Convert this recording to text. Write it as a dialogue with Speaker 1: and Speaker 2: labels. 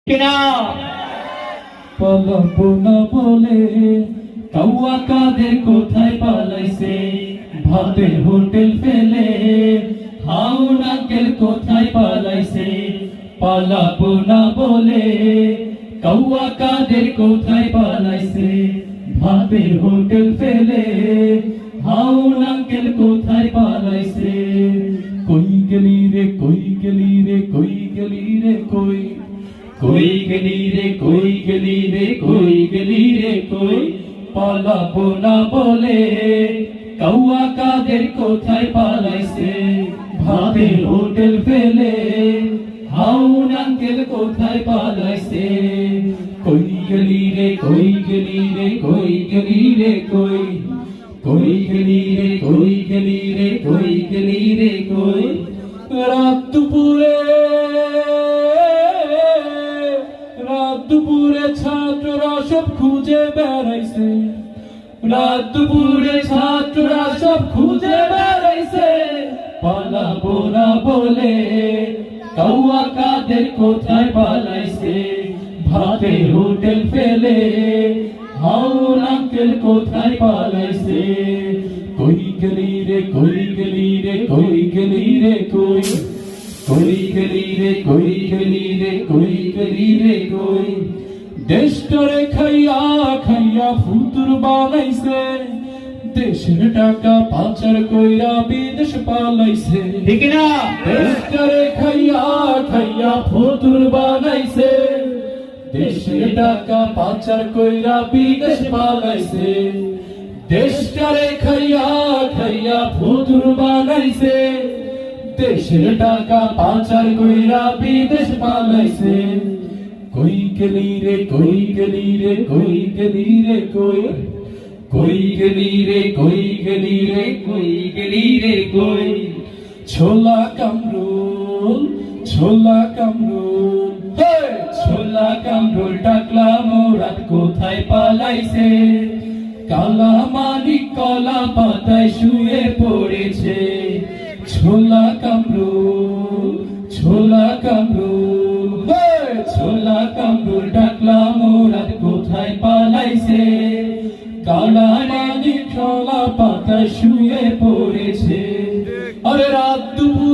Speaker 1: কিনা
Speaker 2: পালাবো না বলে কাউয়া কাদের কোথায় পালাইছে, ভাতের হোটেল ফেলে হাউন আঙ্কেল কোথায় পালাইছে। পালাবো না বলে কাউয়া কাদের কোথায় পালাইছে, ভাতের হোটেল ফেলে হাউন আঙ্কেল কোথায় পালাইছে। কই গেলি রে কই গেলি রে কই গেলি রে কই, কই গেলি রে কই গেলি রে কই গেলি রে কই। পালাবো না বলে কাউয়া কাদের কোথায় পালাইছে, ভাতের হোটেল ফেলে হাউন আঙ্কেল কোথায় পালাইছে। কই গেলি রে কই গেলি রে কই গেলি রে কই, কই গেলি রে কই গেলি রে কই গেলি রে কই। রাত দুপুরে ছাত্ররা সব খুঁজে বেড়াইছে, রাত দুপুরে ছাত্ররা সব খুঁজে বেড়াইছে। পালাবো না বলে কাউয়া কাদের কোথায় পালাইছে, ভাতের হোটেল ফেলে হাউন আঙ্কেল কোথায় পালাইছে। কই গেলি রে কই গেলি রে কই গেলি রে কই, কই গেলি রে কই গেলি রে কই গেলি রে কই। দেশটারে খাইয়া খাইয়া ফুতুর বানাইছে, দেশের টাকা পাচার কইরা বিদেশ পালাইছে।
Speaker 1: ঠিক না
Speaker 2: দেশটারে খাইয়া খাইয়া ফুতুর বানাইছে, দেশের টাকা পাচার কইরা বিদেশ পালাইছে। দেশটারে খাইয়া খাইয়া ফুতুর বানাইছে, দেশের টাকা পাচার কইরা বিদেশ পালাইছে। কই গেলি রে কই গেলি রে কই গেলি রে কই, কই গেলি রে কই গেলি রে কই গেলি রে কই। ছোলা কামরুল ছোলা কামরুল, ছোলা কামরুল টাকলা মোরাদ কোথায় পালাইছে। কালা মানিক কলা পাতায় শুয়ে পড়েছে। ছোলা কামরুল ছোলা কামরুল, ছোলা কামরুল টাকলা মোরাদ কোথায় পালাইছে। কালা মানিক কলা পাতায় শুয়ে পড়েছে। আরে রাত দুপুরে